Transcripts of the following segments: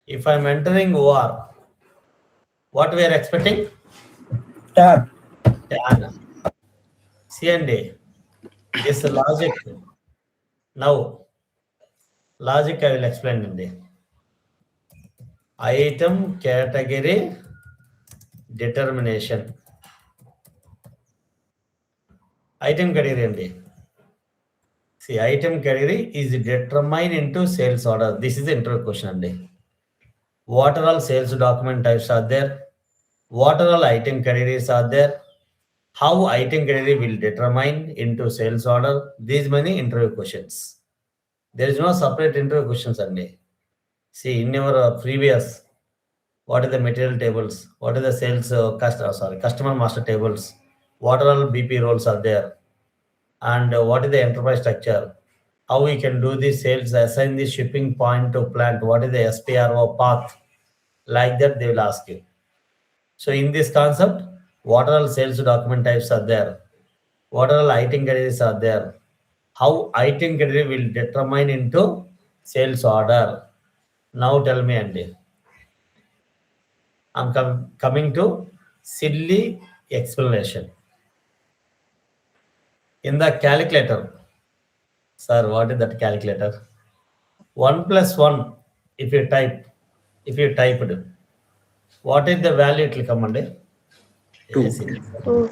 If I'm entering OR, what we are expecting? Tan. Tan. C and A. This logic. Now, logic I will explain in the item category determination. Item category and the see item category is determined into sales order. This is the interview question and the what are all sales document types are there? What are all item categories are there? How item category will determine into sales order? These many interview questions. There is no separate interview questions only. See in your previous, what are the material tables? What are the sales customer master tables? What are all BP roles are there? And what is the enterprise structure? How we can do the sales, assign the shipping point to plant? What is the SPRO path? Like that, they will ask you. So in this concept, what are all sales document types are there? What are all item categories are there? How item category will determine into sales order? Now tell me, Andy. I'm coming to silly explanation. In the calculator, sir, what is that calculator? 1 plus 1, if you typed, what is the value it will come under? 2. Yes, Two.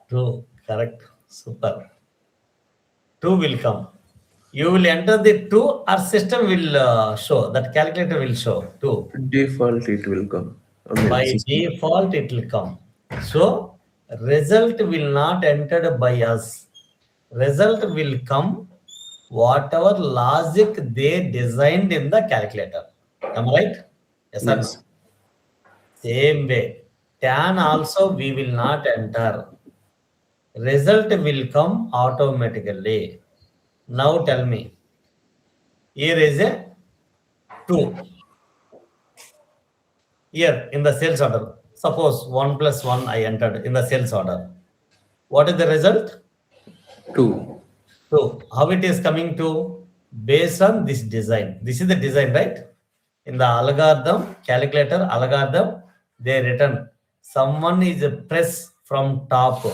True, correct, super. 2 will come. You will enter the 2, our system will show, that calculator will show 2. Default it will come. By System. default, it will come. So, result will not entered by us. Result will come whatever logic they designed in the calculator. Am I right? Yes or no? Yes. Same way. Tan also we will not enter. Result will come automatically. Now tell me. Here is a 2. Here in the sales order. Suppose 1 plus 1 I entered in the sales order. What is the result? 2. So how it is coming to? Based on this design. This is the design, right? In the algorithm, calculator algorithm, they written someone is a press from top,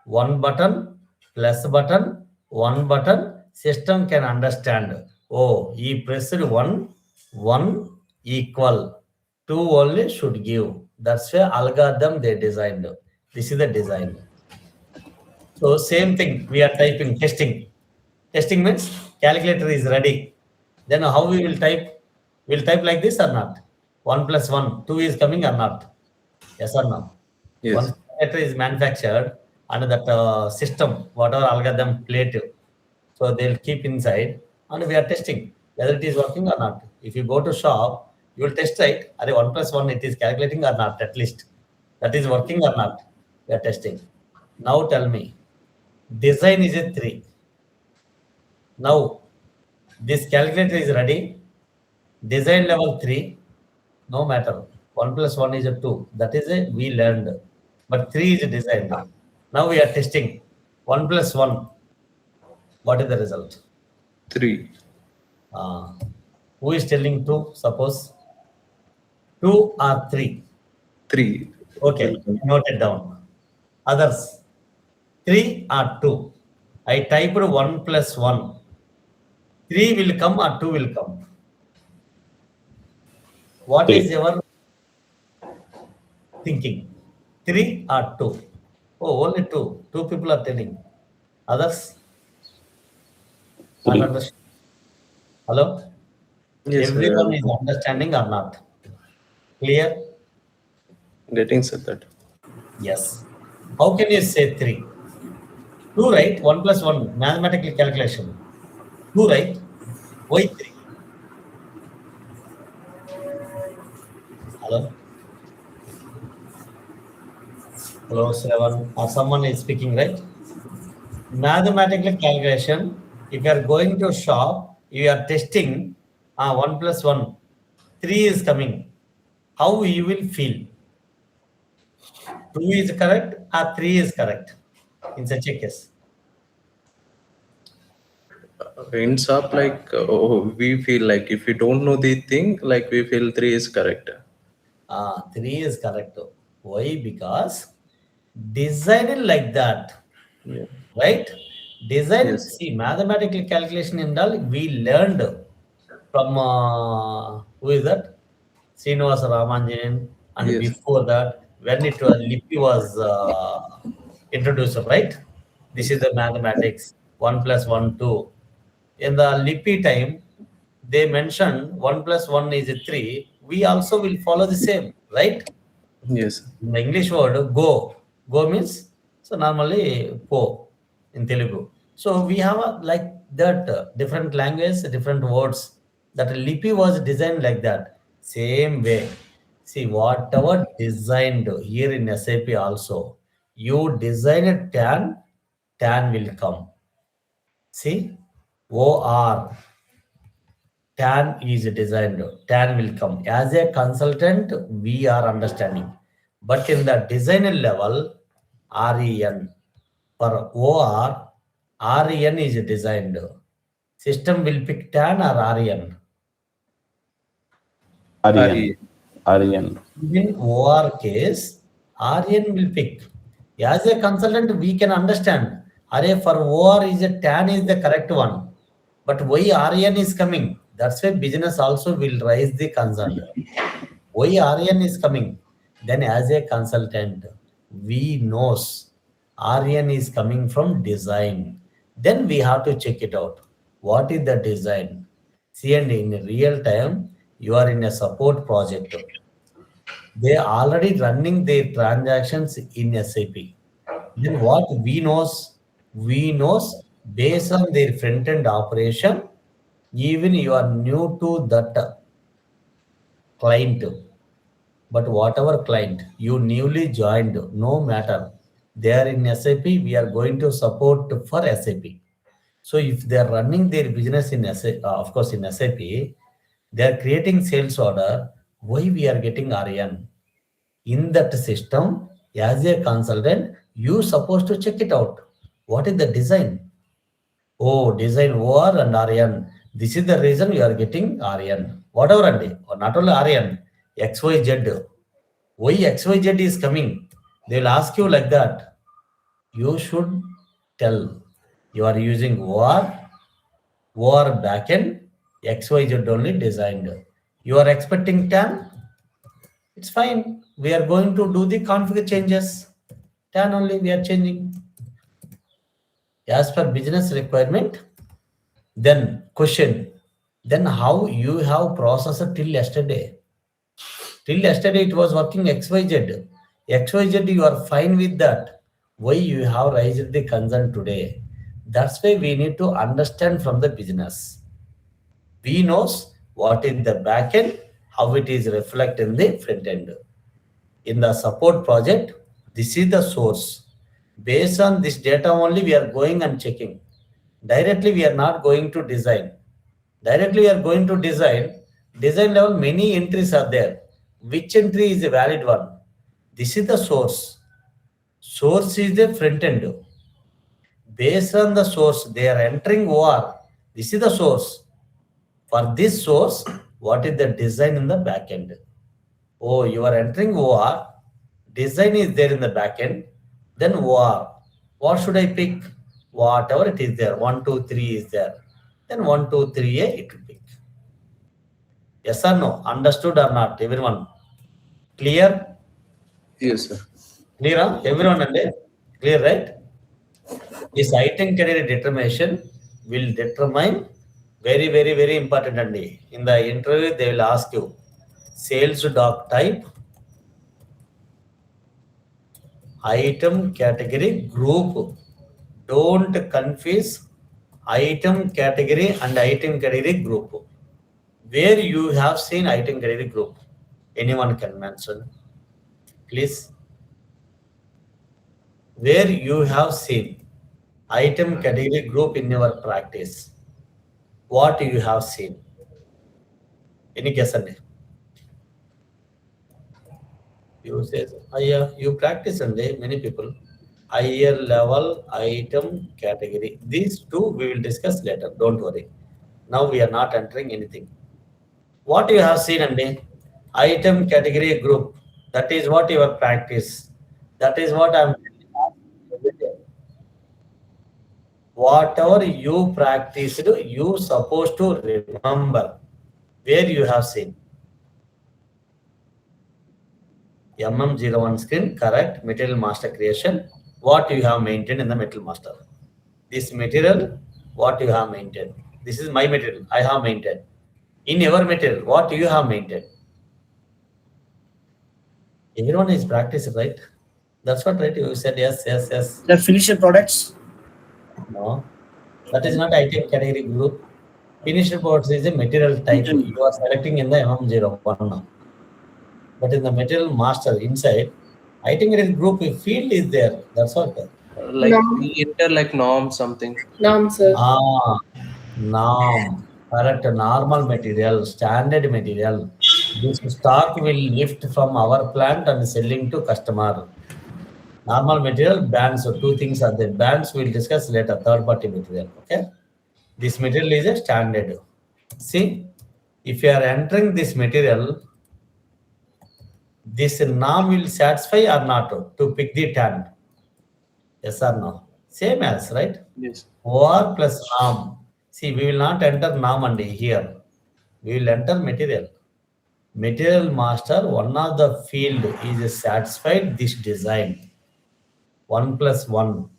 one button, plus button, one button, system can understand. Oh, he pressed one equal, two only should give. That's why algorithm they designed. This is the design. So same thing, we are typing testing. Testing means calculator is ready. Then how we will type? We'll type like this or not? 1 plus 1, 2 is coming or not? Yes or no? Once Yes. calculator is manufactured and that system, whatever algorithm plate, so they'll keep inside and we are testing whether it is working or not. If you go to shop, you will test right. Are 1 plus 1 it is calculating or not at least. That is working or not? We are testing. Now tell me, design is a 3. Now, this calculator is ready. Design level 3, no matter. 1 plus 1 is a 2. That is a we learned. But 3 is designed. Now we are testing. 1 plus 1. What is the result? 3. Who is telling 2? Suppose 2 or 3. 3. Okay, note it down. Others 3 or 2. I typed 1 plus 1. 3 will come or 2 will come. What is your thinking? 3 or 2? Oh, only 2. 2 people are telling. Others? Not understand. Hello? Yes, Everyone is understanding or not? Clear? getting said that. Yes. How can you say 3? 2, right? 1 plus 1, mathematical calculation. 2, right? Why 3? Hello? Hello, Shravan. Or someone is speaking, right? Mathematical calculation, if you are going to shop, you are testing 1 plus 1, 3 is coming. How you will feel? 2 is correct or 3 is correct in such a case? Ends up like we feel like if we don't know the thing, like we feel three is correct. Three is correct. Why? Because designed like that, Yeah. right? Design, Yes. see, mathematical calculation and all, we learned from, who is that? Srinivasa Ramanjan, and Yes. before that, when it was Lipi was introduced, right? This is Yes. the mathematics, 1 plus 1, 2. In the Lipi time, they mentioned 1 plus 1 is a 3. We also will follow the same, right? Yes. In the English word go. Go means, so normally po in Telugu. So we have a, like that, different language, different words. That Lipi was designed like that. Same way. See, whatever designed here in SAP also, you design a tan will come. See, OR, tan is designed, tan will come. As a consultant, we are understanding. But in the designer level, REN, for OR, REN is designed. System will pick tan or REN. Aryan. RE. Aryan. In OR case, RN will pick. As a consultant, we can understand. Array for OR is a tan is the correct one. But why RN is coming? That's why business also will raise the concern. Why RN is coming? Then as a consultant, we knows RN is coming from design. Then we have to check it out. What is the design? See, and in real time, you are in a support project. They are already running their transactions in SAP. Then what we knows based on their front end operation, even you are new to that client, but whatever client you newly joined, no matter they are in SAP, we are going to support for SAP. So if they are running their business in SAP, of course in SAP, they are creating sales order. Why we are getting RN? In that system, as a consultant, you supposed to check it out. What is the design? Oh, design OR and RN. This is the reason you are getting RN. Whatever, and not only RN, XYZ. Why XYZ is coming? They will ask you like that. You should tell you are using OR backend, XYZ only designed. You are expecting 10, it's fine. We are going to do the config changes. Then only we are changing as per business requirement. Then question. Then how you have processed till yesterday? Till yesterday it was working XYZ. XYZ you are fine with that. Why you have raised the concern today? That's why we need to understand from the business. We knows what is the back end, how it is reflect in the front end. In the support project, this is the source. Based on this data only, we are going and checking. Directly, we are not going to design. Directly, we are going to design. Design level, many entries are there. Which entry is a valid one? This is the source. Source is the front end. Based on the source, they are entering OR. This is the source. For this source, what is the design in the back end? Oh, you are entering OR, design is there in the backend, then OR. What should I pick? Whatever it is there, 1, 2, 3 is there. Then 1, 2, 3 a it will pick. Yes or no? Understood or not? Everyone? Clear? Yes, sir. Clear? Huh? Everyone and clear, right? This item category determination will determine very important. And in the interview, they will ask you sales doc type, item category group. Don't confuse item category and item category group. Where you have seen item category group? Anyone can mention, please. Where you have seen item category group in your practice? What you have seen? Any guess? You say, oh yeah, you practice and many people. higher level item category. These two we will discuss later. Don't worry. Now we are not entering anything. What you have seen and item category group. That is what your practice. That is what I'm every day. Whatever you practiced, you supposed to remember where you have seen. MM01 screen, correct, material master creation, what you have maintained in the material master. This material, what you have maintained. This is my material, I have maintained. In your material, what you have maintained. Everyone is practicing, right? That's what, right? You said yes, yes, yes. The finished products. No, that is not item category group. Finished products is a material type. You are selecting in the MM01 now. But in the material master inside, item category group field is there. That's what. Like Norm. we enter like norm something. Norm, sir. Ah, norm. Correct. Normal material, standard material. This stock will lift from our plant and selling to customer. Normal material, bands. So two things are there. Bands we'll discuss later. Third party material. Okay. This material is a standard. See, if you are entering this material, this norm will satisfy or not to pick the tan. Yes or no? Same as, right? Yes. OR plus norm. See, we will not enter norm and here. We will enter material. Material master, one of the field is satisfied this design. 1 plus 1.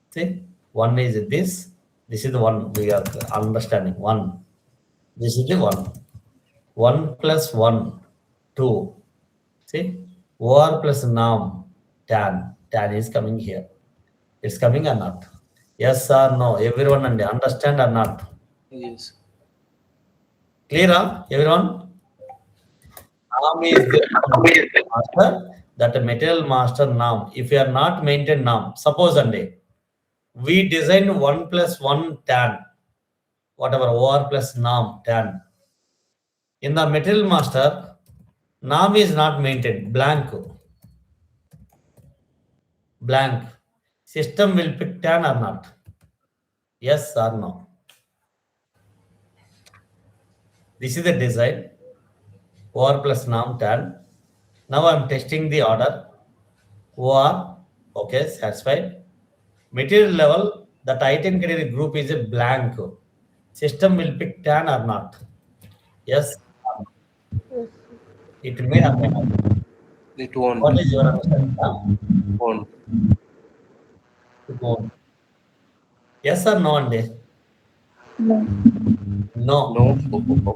See, 1 is this. This is the one we are understanding. 1. This is the 1. 1 plus 1, 2. See, OR plus norm, tan. Tan is coming here. It's coming or not? Yes or no? Everyone understand or not? Yes. Clear, huh? Everyone? Norm is there in the material master. That material master norm. If you are not maintain norm, suppose we design 1 plus 1 tan, whatever OR plus norm tan. In the material master, norm is not maintained, blank. Blank. System will pick tan or not? Yes or no? This is the design. OR plus norm tan. Now I'm testing the order. OR, okay, satisfied. Material level, that item category group is a blank. System will pick tan or not? Yes. It may or may not. It won't. What is your understanding? Won't. It won't. Yes or no, Andy? No. No. No.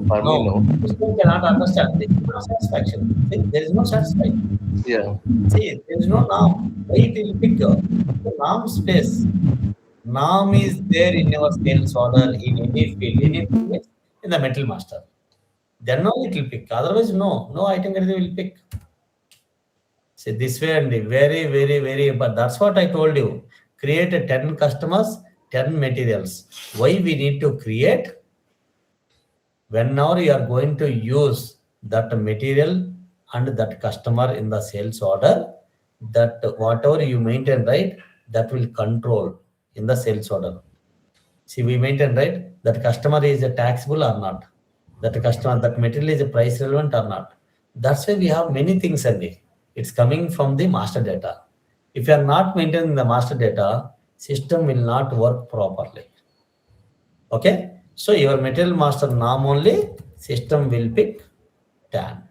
For me, no. System cannot understand. There is no satisfaction. See, there is no satisfaction. Yeah. See, there is no norm. Why it will pick the norm space? Norm is there in your sales order, in any field, in the metal master. Then only it will pick. Otherwise, no item category will pick. See, this way and very, very, very, but that's what I told you. Create a 10 customers, 10 materials. Why we need to create? Whenever you are going to use that material and that customer in the sales order, that whatever you maintain, right, that will control in the sales order. See, we maintain, right, that customer is a taxable or not, that customer, that material is a price relevant or not. That's why we have many things, and it's coming from the master data. If you are not maintaining the master data, system will not work properly. Okay, so your material master norm only, system will pick tan.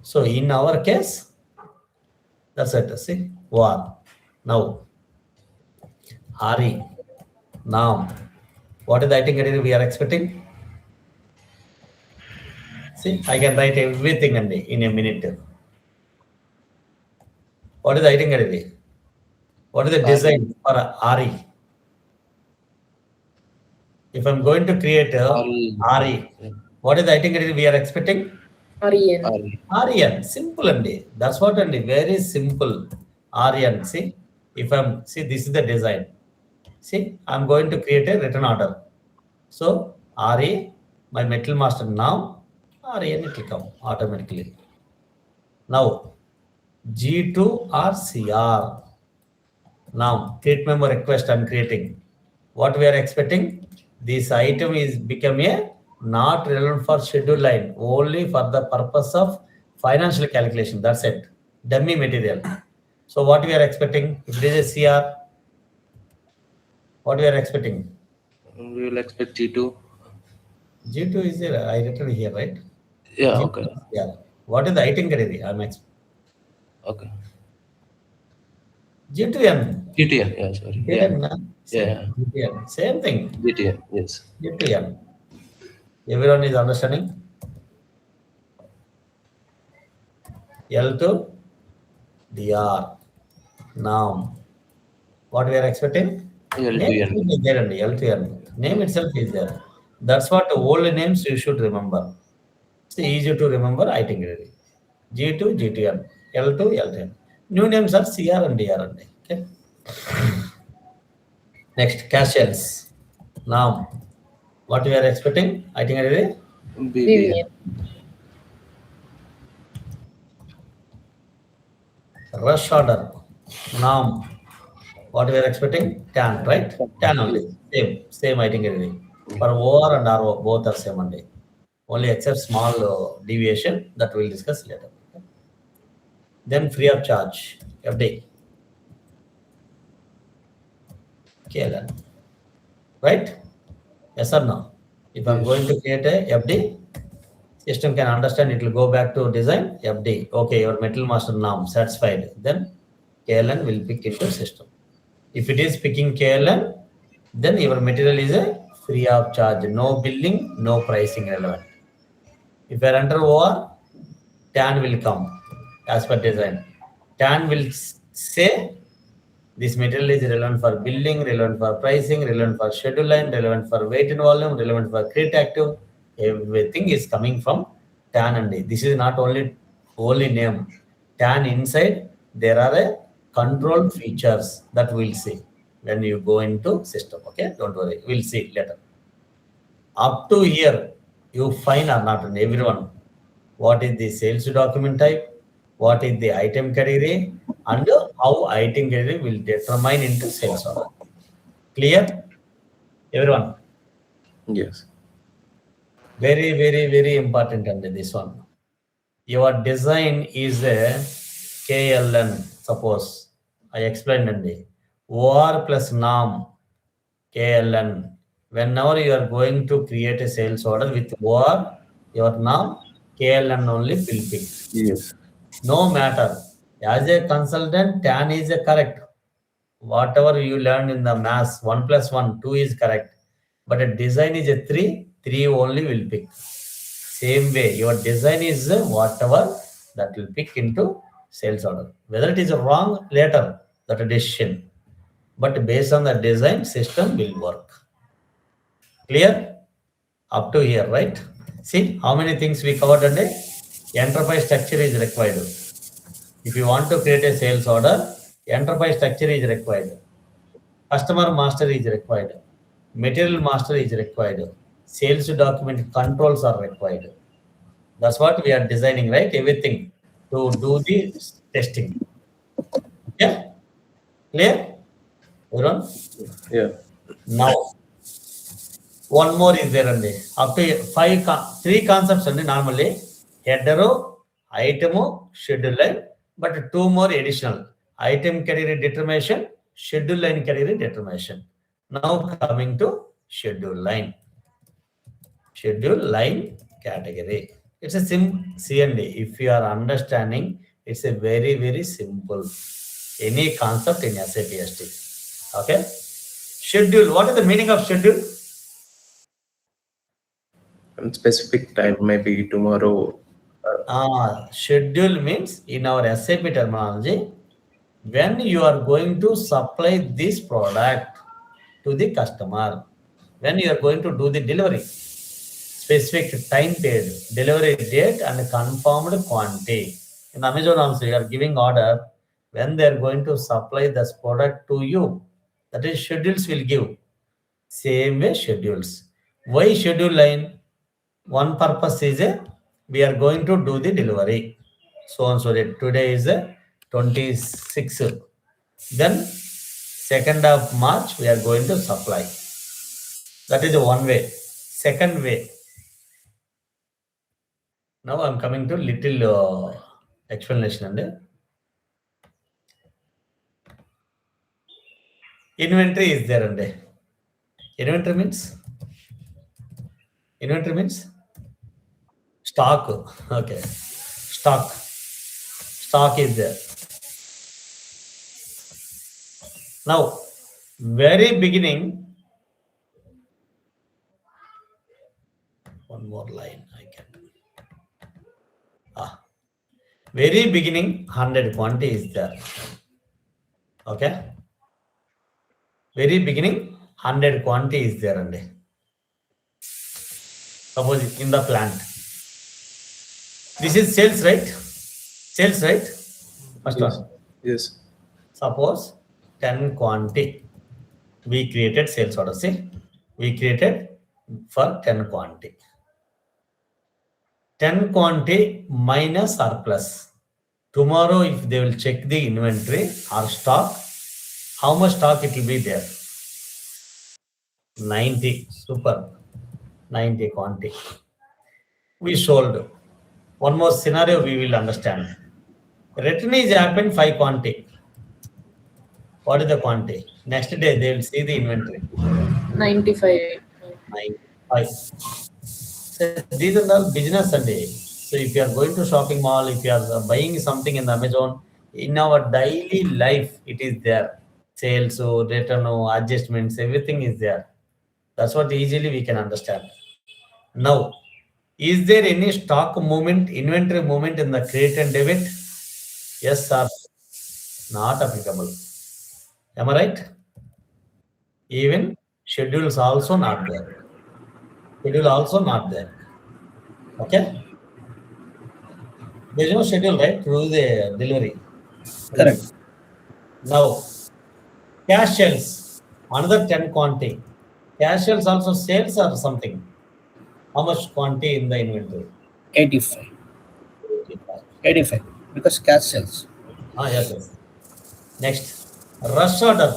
So in our case, that's it. See, one. Now, RE, norm. What is the item category we are expecting? See, I can write everything in a minute. What is the item category? What is the design for RE? If I'm going to create a RE, what is the item category we are expecting? REN. REN, simple that's what very simple. REN, see, if I'm, see, this is the design. See, I'm going to create a written order. So, RE, my metal master now, REN it will come automatically. Now, G2 or CR. Now, create memo request I'm creating. What we are expecting? This item is become a not relevant for schedule line, only for the purpose of financial calculation. That's it. Dummy material. So what we are expecting? If it is a CR, what we are expecting? We will expect G2. G2 is there. I written here, right? Yeah, G2 okay. is CR. What is the item category? I'm Okay. G2N. GTN, yeah, sorry. Yeah. GTN, na? Yeah. GTN. Same thing. GTN, yes. G2N. Everyone is understanding? L to DR. Now, what we are expecting? Name L2N. itself is there only, L to N. Name itself is there. That's what the old names you should remember. It's easy to remember item category. G2, GTN. L2, L10. New names are CR and DR only. Okay. Next, cash sales. Now, what we are expecting? Item category? BBN. Rush order. Now, what we are expecting? TAN, right? TAN only. Same item category. For OR and RO, both are same only. Only except small deviation that we'll discuss later. Okay. Then free of charge, FD. KLN. Right? Yes or no? If I'm Yes. going to create a FD, system can understand it will go back to design FD. Okay, your metal master norm satisfied. Then KLN will pick into system. If it is picking KLN, then your material is a free of charge. No billing, no pricing relevant. If you are under OR, TAN will come as per design. TAN will say this material is relevant for billing, relevant for pricing, relevant for schedule line, relevant for weight and volume, relevant for credit active. Everything is coming from TAN and D. This is not only name. TAN inside, there are a control features that we'll see when you go into system. Okay, don't worry, we'll see later. Up to here, you find or not everyone. What is the sales document type? What is the item category? And how item category will determine into sales order. Clear? Everyone. Yes. Very, very, very important under this one. Your design is a KLN, suppose. I explained in the OR plus norm KLN. Whenever you are going to create a sales order with OR, your norm KLN only will pick. Yes. No matter. As a consultant, TAN is a correct. Whatever you learned in the maths, 1 plus 1, 2 is correct. But a design is a 3, 3 only will pick. Same way, your design is whatever that will pick into sales order. Whether it is wrong later, that a decision. But based on the design, system will work. Clear? Up to here, right? See how many things we covered today? Enterprise structure is required. If you want to create a sales order, enterprise structure is required. Customer master is required. Material master is required. Sales document controls are required. That's what we are designing, right? Everything to do the testing. Yeah? Clear? Everyone? Yeah. Now, one more is there only. Up to three concepts only normally. Header, item, schedule line, but two more additional. Item category determination, schedule line category determination. Now coming to schedule line. Schedule line category. It's a CND. If you are understanding, it's a very, very simple. Any concept in SAP ST. Okay? Schedule. What is the meaning of schedule? And specific time, maybe tomorrow. Schedule means in our SAP terminology, when you are going to supply this product to the customer, when you are going to do the delivery, specific time period, delivery date and confirmed quantity. In Amazon also, you are giving order when they are going to supply this product to you. That is schedules will give. Same way schedules. Why schedule line? One purpose is we are going to do the delivery. So and so date. Today is 26. Then 2nd of March, we are going to supply. That is one way. Second way. Now I'm coming to little explanation. And inventory is there. And inventory means stock. Okay. Stock is there. Now, very beginning, one more line I can. Very beginning, 100 quantity is there. Okay. Very beginning, 100 quantity is there. And suppose in the plant. This is sales, right? Sales, right? First Yes. one. Yes. Suppose 10 quantity. We created sales order. See, we created for 10 quantity. 10 quantity minus or plus. Tomorrow, if they will check the inventory or stock, how much stock it will be there? 90. Super. 90 quantity. We sold. One more scenario we will understand. Return is happened 5 quantity. What is the quantity? Next day they will see the inventory. 95. 95. So these are all business and day. So if you are going to shopping mall, if you are buying something in the Amazon, in our daily life it is there. Sales or return or adjustments, everything is there. That's what easily we can understand. Now, is there any stock movement, inventory movement in the credit and debit? Yes, sir. Not applicable. Am I right? Even schedules also not there. Schedule also not there. Okay? There is no schedule, right? Through the delivery. Correct. Now, cash sales, another 10 quantity. Cash sales also sales or something. How much quantity in the inventory? 85. 85. 85. Because cash sells. Yes. Next, rush order,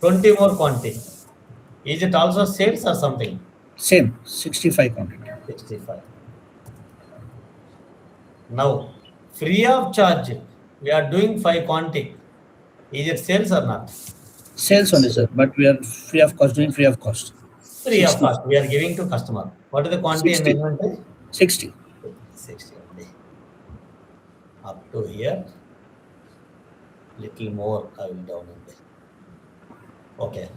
20 more quantity. Is it also sales or something? Same. 65 quantity. 65. Now, free of charge, we are doing 5 quantity. Is it sales or not? Sales only, sir. But we are free of cost, doing free of cost. Free of 60. cost. We are giving to customer. What is the quantity in the 60. inventory? 60. 60 only. Up to here. Little more I will down in there. Okay.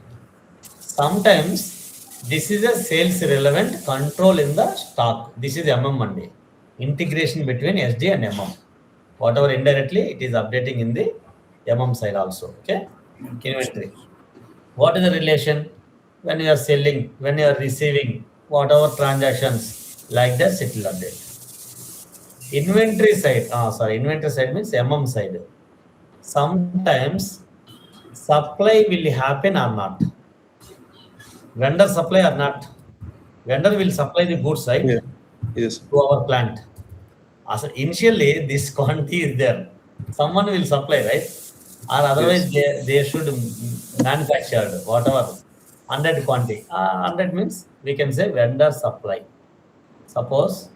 Sometimes this is a sales relevant control in the stock. This is Monday. Integration between SD and Whatever indirectly it is updating in the side also. Okay. Inventory. What is the relation when you are selling, when you are receiving, whatever transactions like that, it will update. Inventory side means side. Sometimes supply will happen or not. Vendor supply or not. Vendor will supply the goods, right? Yeah. Yes. To our plant. As initially, this quantity is there. Someone will supply, right? Or otherwise, they should manufacture whatever 100 quantity. 100 means we can say vendor supply. Suppose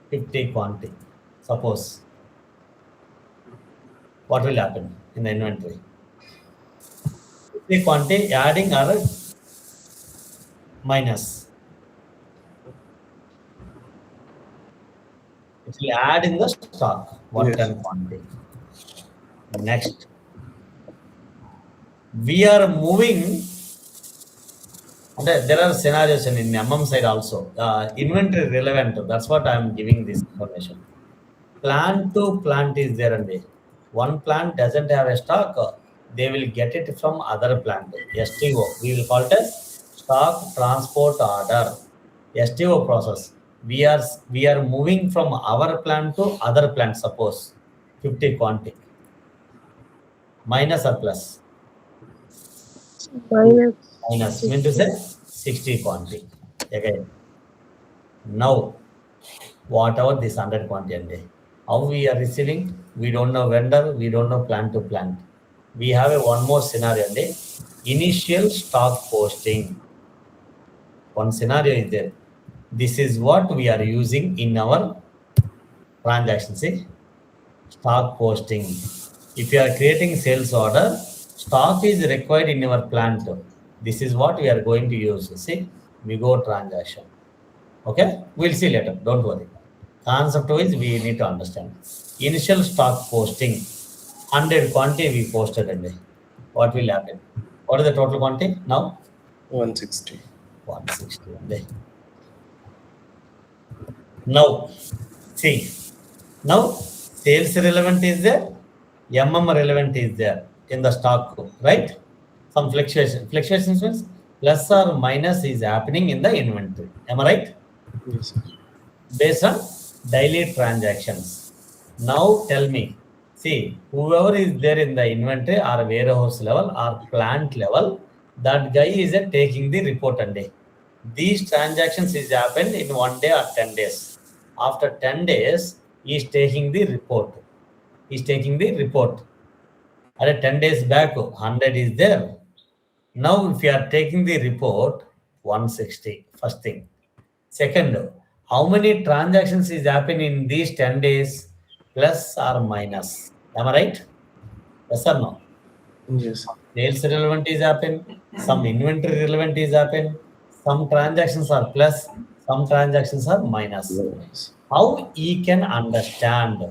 50 quantity. Suppose what will happen in the inventory? 50 quantity adding or minus. It will add in the stock. What Yes. 10 quantity. Next, we are moving. There are scenarios in side also. Inventory relevant. That's what I am giving this information. Plant to plant is there and there. One plant doesn't have a stock. They will get it from other plant. STO. We will call it as stock transport order. STO process. We are moving from our plant to other plant. Suppose 50 quantity. Minus or plus? Minus. Mean to say 60 quantity. Again. Now, whatever this 100 quantity and how we are receiving, we don't know vendor, we don't know plant to plant. we have one more scenario. Initial stock posting. One scenario is there. This is what we are using in our transaction. See, stock posting. If you are creating sales order, stock is required in your plant. This is what we are going to use. See, we go transaction. Okay, we'll see later. Don't worry. Concept wise, we need to understand. Initial stock posting, 100 quantity we posted today. What will happen? What is the total quantity now? 160. 160 only. Now, see, now sales relevant is there, relevant is there in the stock, right? Some fluctuations means plus or minus is happening in the inventory. Am I right? Yes, sir. Based on daily transactions. Now tell me, see, whoever is there in the inventory or warehouse level or plant level, that guy is taking the report and day. These transactions is happened in 1 day or 10 days. After 10 days, he is taking the report. He is taking the report. At 10 days back, 100 is there. Now, if you are taking the report, 160, first thing. Second, how many transactions is happening in these 10 days, plus or minus? Am I right? Yes or no? Yes. Sales relevant is happen, some inventory relevant is happen, some transactions are plus, some transactions are minus. Yes. How he can understand?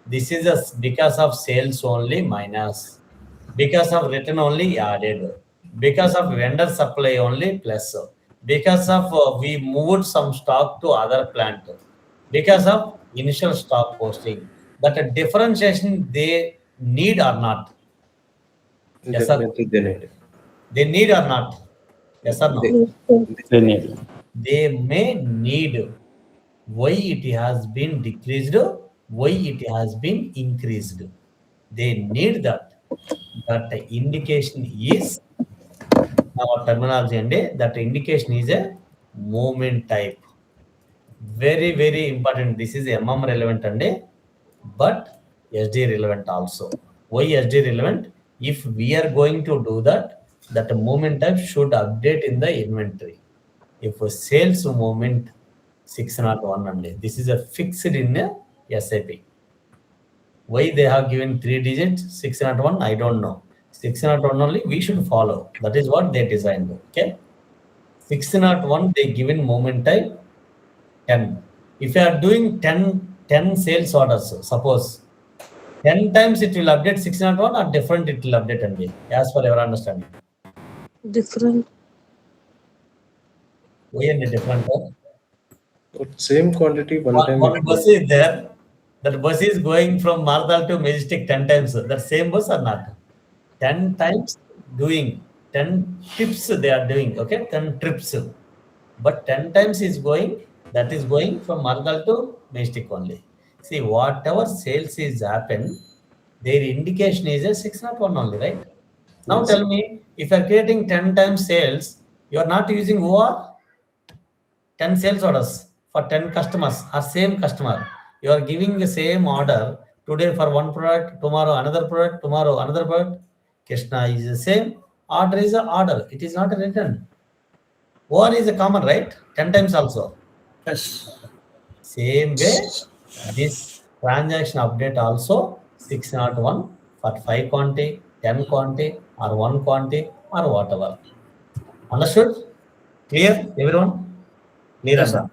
This is because of sales only minus, because of return only added, because of vendor supply only plus, because of we moved some stock to other plant, because of initial stock posting. That a differentiation they need or not? Yes sir. Definitely they need it. They need or not? Yes or They, no? They need. They may need. Why it has been decreased? Why it has been increased? They need that. That indication is our terminology and that indication is a movement type. Very, very important. This is relevant and but SD relevant also. Why SD relevant? If we are going to do that, that movement type should update in the inventory. If a sales movement 601 only, this is a fixed in a SAP. Why they have given 3 digits 601? I don't know. 601 only we should follow. That is what they designed. Okay. 601 they given moment type 10. If you are doing 10 sales orders, suppose 10 times it will update 601 or different it will update only, as per your understanding. Different. Why any different? same quantity one time. One bus is there. That bus is going from Mardal to Majestic 10 times. That same bus or not? 10 times doing 10 trips they are doing. Okay, 10 trips. But 10 times is going, that is going from Mardal to Majestic only. See, whatever sales is happen, their indication is a 601 only, right? Now Yes. tell me, if you are creating 10 times sales, you are not using OR? 10 sales orders for 10 customers or same customer. You are giving the same order today for one product, tomorrow another product, tomorrow another product. Krishna is the same. Order is an order. It is not a return. OR is a common, right? 10 times also. Yes. Same way, this transaction update also 601 for 5 quantity, 10 quantity, or 1 quantity, or whatever. Understood? Clear, everyone? Clear Yes, or sir. not?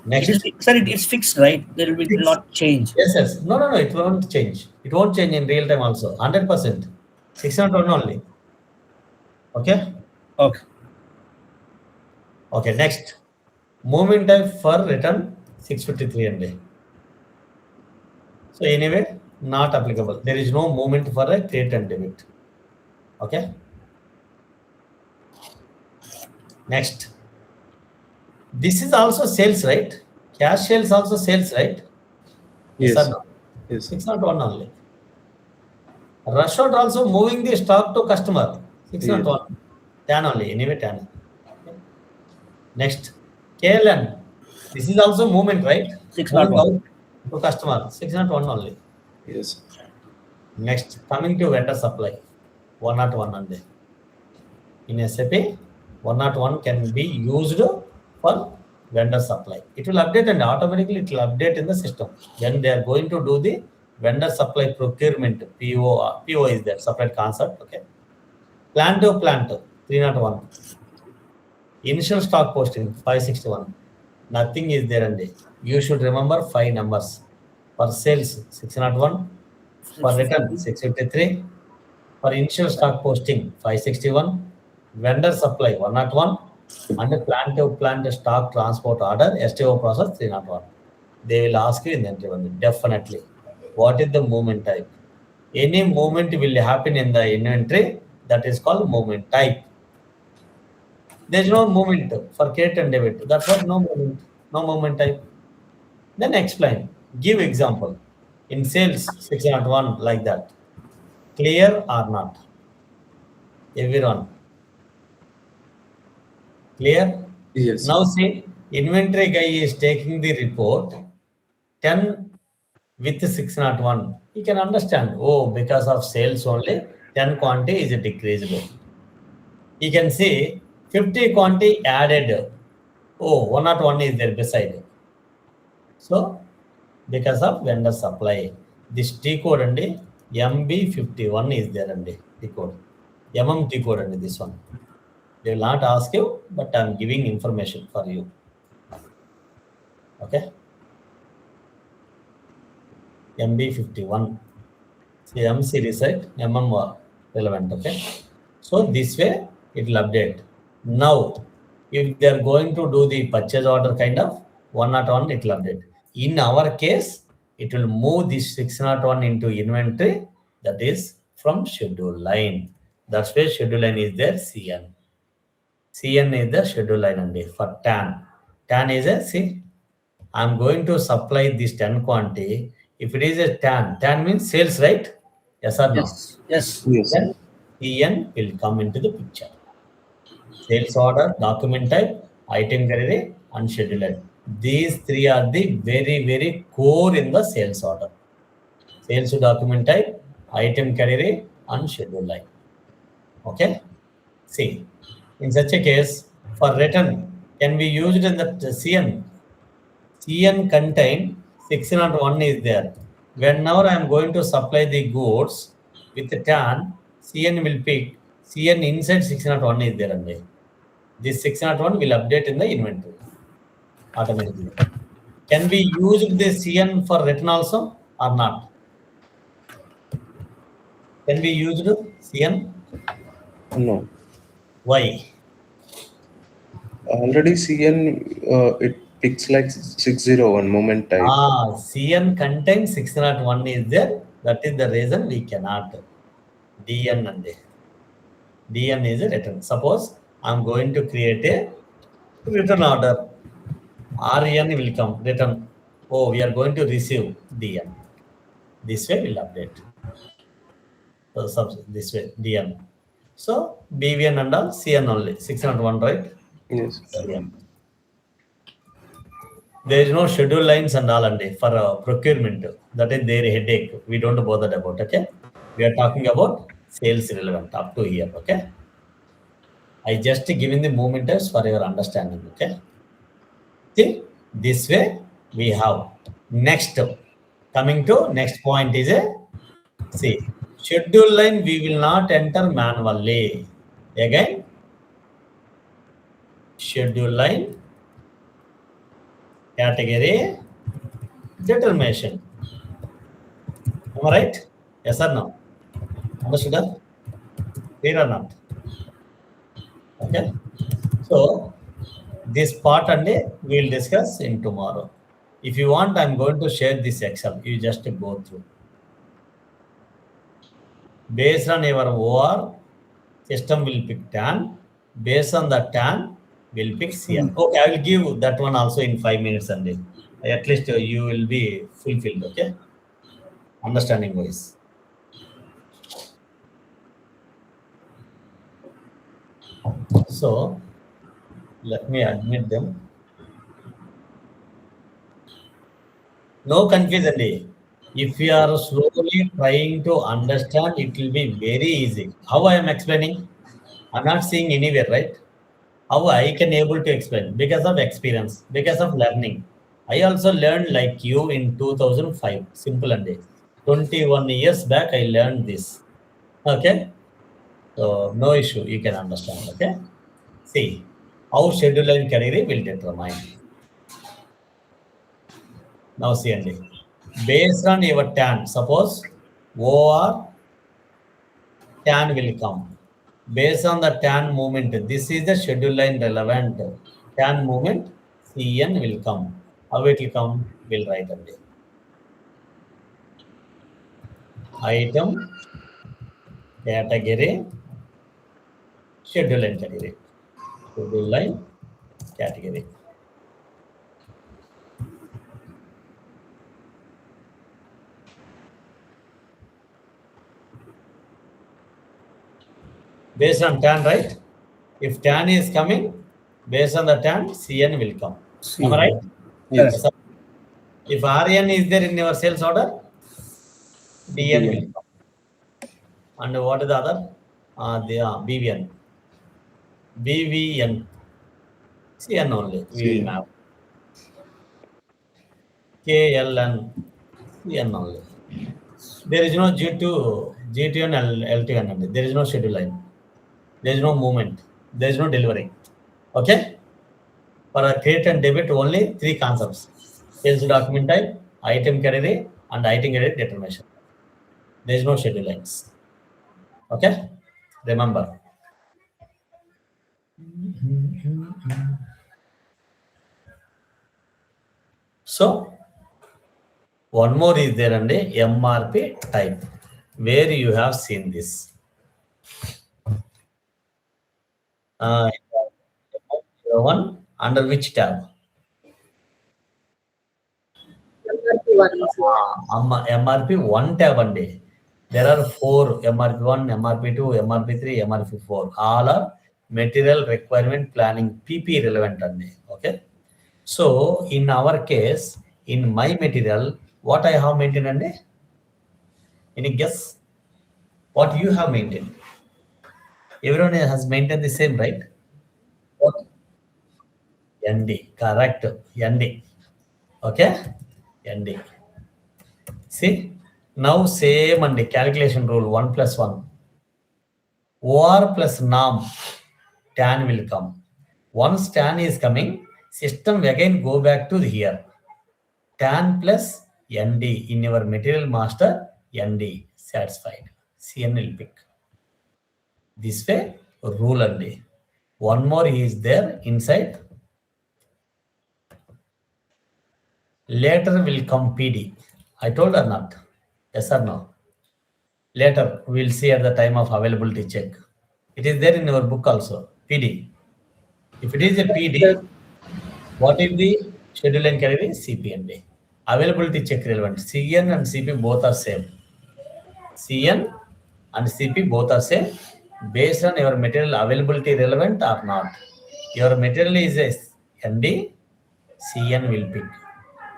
Next. Sir, it is fixed, right? There will Fixed. not change. Yes, yes. No, no, no. It won't change. It won't change in real time also. 100%. 601 only. Okay. Okay. Okay. Next. Movement type for return 653 MB. So anyway, not applicable. There is no movement for a credit and debit. Okay. Next. This is also sales, right? Cash sales also sales, right? Yes, Yes. or no? Yes. 601 only. Rush out also moving the stock to customer. 601. 10 only. Anyway, 10. Okay. Next. KLN. This is also movement, right? Moving 601. out to customer. 601 only. Yes. Next, coming to vendor supply, 101 and in SAP, 101 can be used for vendor supply. It will update and automatically it will update in the system. When they are going to do the vendor supply procurement, PO is there, separate concept, okay. Plant to plant, 301. Initial stock posting, 561. Nothing is there and you should remember 5 numbers. For sales, 601. For return, 653. For initial stock posting, 561. Vendor supply, 101. And plant to plant stock transport order, STO process, 301. They will ask you in the interview, definitely. What is the movement type? Any movement will happen in the inventory, that is called movement type. There's no movement for credit and debit. That's what no movement type. Then explain. Give example. In sales, 601 like that. Clear or not? Everyone. Clear? Yes. Now see, inventory guy is taking the report 10 with 601. He can understand, oh, because of sales only, 10 quantity is decreased. You can see 50 quantity added. Oh, 101 is there beside. So, because of vendor supply, this T code and MB51 is there and T code. MMT code and this one. They will not ask you, but I'm giving information for you. Okay. MB51. See, M series, right? MM relevant. Okay. So this way it will update. Now, if they are going to do the purchase order kind of 101, it will update. In our case, it will move this 601 into inventory, that is from schedule line. That's where schedule line is there, CN. CN is the schedule line only for TAN. TAN is a, see, I'm going to supply this 10 quantity. If it is a TAN means sales, right? Yes or no? Yes. Then CN will come into the picture. Sales order, document type, item category, and schedule line. These three are the very, very core in the sales order. Sales document type, item category, and schedule line. Okay? See, in such a case, for return, can be used in the CN. CN contain 601 is there. Whenever I am going to supply the goods with the TAN, CN will pick CN inside 601 is there only. This 601 will update in the inventory automatically. Can we use the CN for return also or not? Can we use CN? No. Why? Already CN it picks like 601 moment type. CN contains 601 is there. That is the reason we cannot. DN and DN is a return. Suppose I'm going to create a return order. RN will come, return. Oh, we are going to receive DN. This way we'll update. This way, DN. So BVN and all, CN only, 601, right? Yes. CN. There is no schedule lines and all and for procurement. That is their headache. We don't bother about, okay? We are talking about sales relevant up to here, okay? I just given the momenters for your understanding, okay? See, this way we have. Next, coming to next point is a, see, schedule line we will not enter manually. Again, schedule line, category, determination. Am I right? Yes or no? Understood? Clear or not? Okay. So this part and we will discuss in tomorrow. If you want, I'm going to share this Excel. You just go through. Based on your OR, system will pick TAN. Based on the TAN, will pick CN. Okay, I will give that one also in 5 minutes and at least you will be fulfilled, okay? Understanding wise. So, let me admit them. No confusion. If you are slowly trying to understand, it will be very easy. How I am explaining? I'm not seeing anywhere, right? How I can able to explain? Because of experience, because of learning. I also learned like you in 2005. Simple and easy. 21 years back, I learned this. Okay? So no issue. You can understand. Okay? See, how schedule and career will determine. Now see only. Based on your tan, suppose OR tan will come. Based on the tan movement, this is the schedule line relevant. Tan movement, CN will come. How it will come? We'll write only. Item, category, schedule line category. Schedule line category. Based on tan, right? If tan is coming, based on the tan, CN will come. Am I right? Yes. If RN is there in your sales order, DN will come. And what is the other? BVN. BVN. CN only. We will CN. map. KLN. CN only. There is no G2 and LTN only. There is no schedule line. There is no movement. There is no delivery. Okay? For a credit and debit, only three concepts. Sales document type, item category, and item category determination. There is no schedule lines. Okay? Remember. So, one more is there and a MRP type, where you have seen this. Uh, one under which tab? MRP one tab and there are four MRP1, MRP2, MRP3, MRP4. All are material requirement planning PP relevant and okay. So in our case, in my material, what I have maintained and any guess? What you have maintained? Everyone has maintained the same, right? What? ND, correct. ND. Okay? ND. See? Now same and the calculation rule 1 plus 1. OR plus NAM, tan will come. Once tan is coming, system again go back to here. Tan plus ND in your material master, ND satisfied. CN will pick. This way, rule only. One more is there inside. Later will come PD. I told or not? Yes or no? Later, we'll see at the time of availability check. It is there in your book also, PD. If it is a PD, what is the schedule and category? CP and D. Availability check relevant. CN and CP both are same. CN and CP both are same based on your material availability relevant or not. Your material is a ND, CN will pick.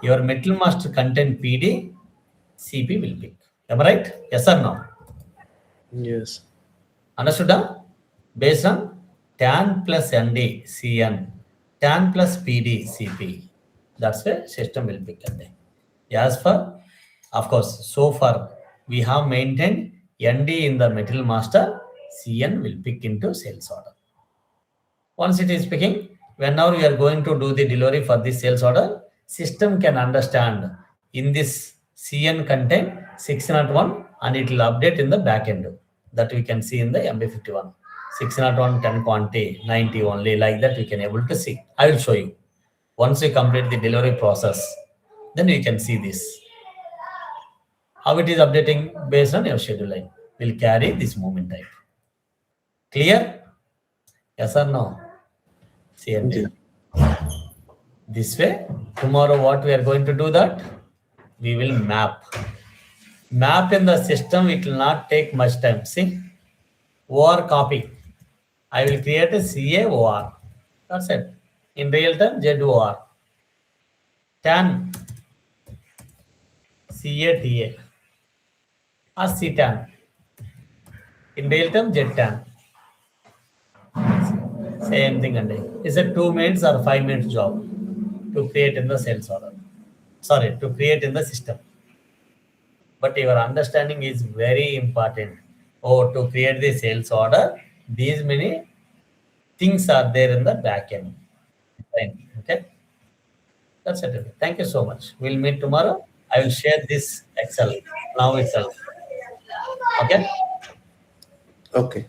Your material must contain PD, CP will pick. Am I right? Yes or no? Yes. Understood? Based on tan plus ND, CN, tan plus PD, CP. That's where system will pick ND. As for, of course, so far we have maintained ND in the material master, CN will pick into sales order. Once it is picking, whenever we are going to do the delivery for this sales order, system can understand in this CN content 601 and it will update in the backend that we can see in the MB51. 601 10 quantity 90 only, like that we can able to see. I will show you. Once we complete the delivery process, then we can see this. How it is updating based on your schedule line. Will carry this movement type. Clear? Yes or no? See and Yeah. this way, tomorrow what we are going to do that? We will map. Map in the system, it will not take much time. See? OR copy. I will create a CA OR. That's it. In real time, Z OR. Tan CATA or CTAN. In real term, JETTAN. Same thing, and is a 2 minutes or 5 minutes job to create in the sales order. Sorry, to create in the system. But your understanding is very important. Oh, to create the sales order, these many things are there in the back end. Fine. Okay, that's it. Thank you so much. We'll meet tomorrow. I will share this Excel now itself. Okay. Okay.